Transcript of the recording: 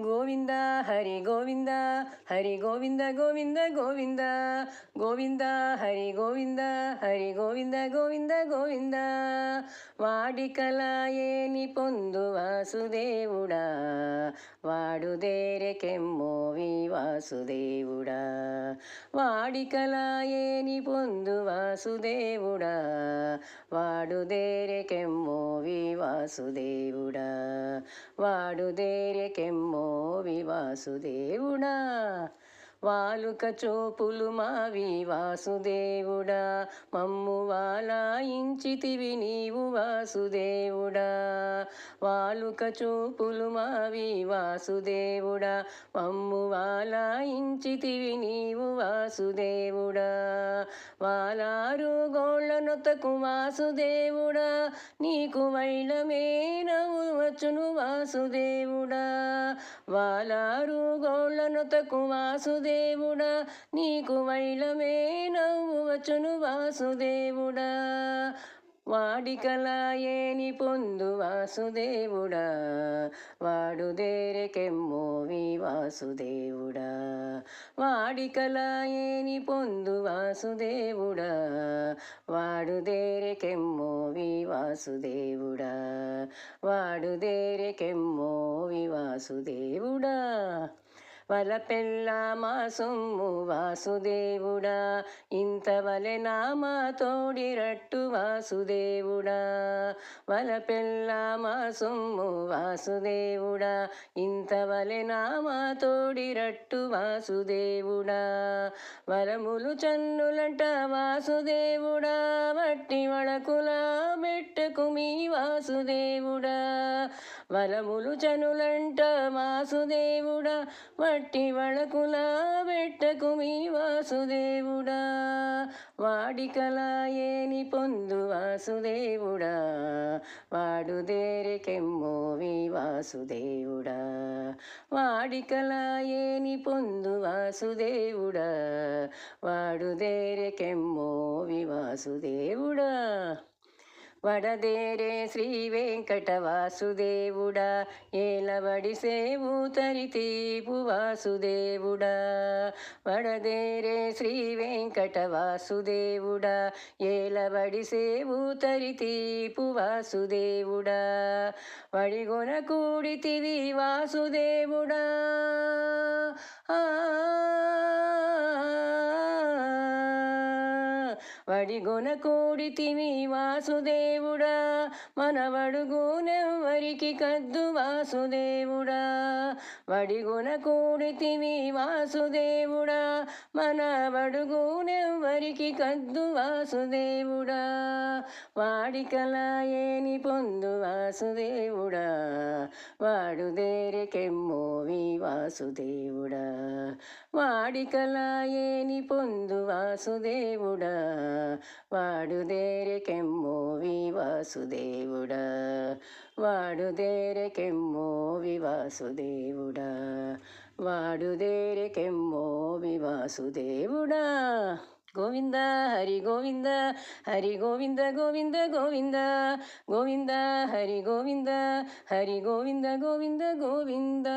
గోవింద హరి గోవింద హరి గోవింద గోవింద గోవింద గోవింద హరి గోవింద హరి గోవింద గోవింద గోవింద వాడికలాయేని పొందు వాసుదేవుడా వాడుదేరెకెమ్మోవి వాసుదేవుడా వాడికలాయేని పొందు వాసుదేవుడా వాడుదేరెకెమ్మోవి వాసుదేవుడా వాడుదేరెకెమ్మోవి వాసుదేవుడా వాలుక చూపులు మావి వాసుదేవుడా మమ్ము వాలాయించితివి నీవు వాసుదేవుడా వాలుక చూపులు మావి వాసుదేవుడా మమ్ము వాలాయించితివి నీవు వాసుదేవుడా వాలారు గోళ్ళనొతకు వాసుదేవుడా నీకు వైళమే నవ్వు వచ్చును వాసుదేవుడా వాలారు గోళ్ళనొతకు వాసుదేవుడా నీకు వైళమే నవ్వు వచ్చును వాసుదేవుడా వాడికలాయేని పొందు వాసుదేవుడా వాడుదేరెకెమ్మోవి వాసుదేవుడా వాడికలాయేని పొందు వాసుదేవుడా వాడుదేరెకెమ్మోవి వాసుదేవుడా వాడుదేరెకెమ్మోవి వాసుదేవుడా వలపెల్ల మా సొమ్ము వాసుదేవుడా ఇంతవలె నామా తోడిరట్టు వాసుదేవుడా వలపెల్ల మా సొమ్ము వాసుదేవుడా ఇంతవలె నామా తోడిరట్టు వాసుదేవుడా వరములు చన్నులంట వాసుదేవుడా వట్టి వడకులా మెట్టకు మీ వాసుదేవుడా వరములు చనులంట వాసుదేవుడా వట్టి వడకులా పెట్టకు మీ వాసుదేవుడా వాడికలాయేని పొందు వాసుదేవుడా వాడుదేరెకెమ్మోవి వాసుదేవుడా వాడికలాయేని పొందు వాసుదేవుడా వాడుదేరెకెమ్మోవి వాసుదేవుడా వడదేరే శ్రీ వెంకట వాసుదేవుడా ఏలవడి సేవు తరితీపు వాసుదేవుడా వడదేరే శ్రీ వెంకట వాసుదేవుడా ఏలవడి సేవు తరితీపు వాసుదేవుడా వడిగొన కూడితివి వాసుదేవుడా వడిగొన కూడితివి వాసుదేవుడా మనవడుగునెవ్వరికి కద్దు వాసుదేవుడా వడిగొన కూడితివి వాసుదేవుడా మనవడుగునెవ్వరికి కద్దు వాసుదేవుడా వాడికలాయేని పొందు వాసుదేవుడా వాడుదేరెకెమ్మోవి వాసుదేవుడా వాడికలాయేని పొందు వాసుదేవుడా వాడుదేరెకెమ్మోవి వాసుదేవుడా వాడుదేరెకెమ్మోవి వాసుదేవుడా వాడుదేరెకెమ్మోవి వాసుదేవుడా గోవింద హరి గోవింద హరి గోవింద గోవింద గోవింద గోవింద హరి గోవింద హరి గోవింద గోవింద గోవింద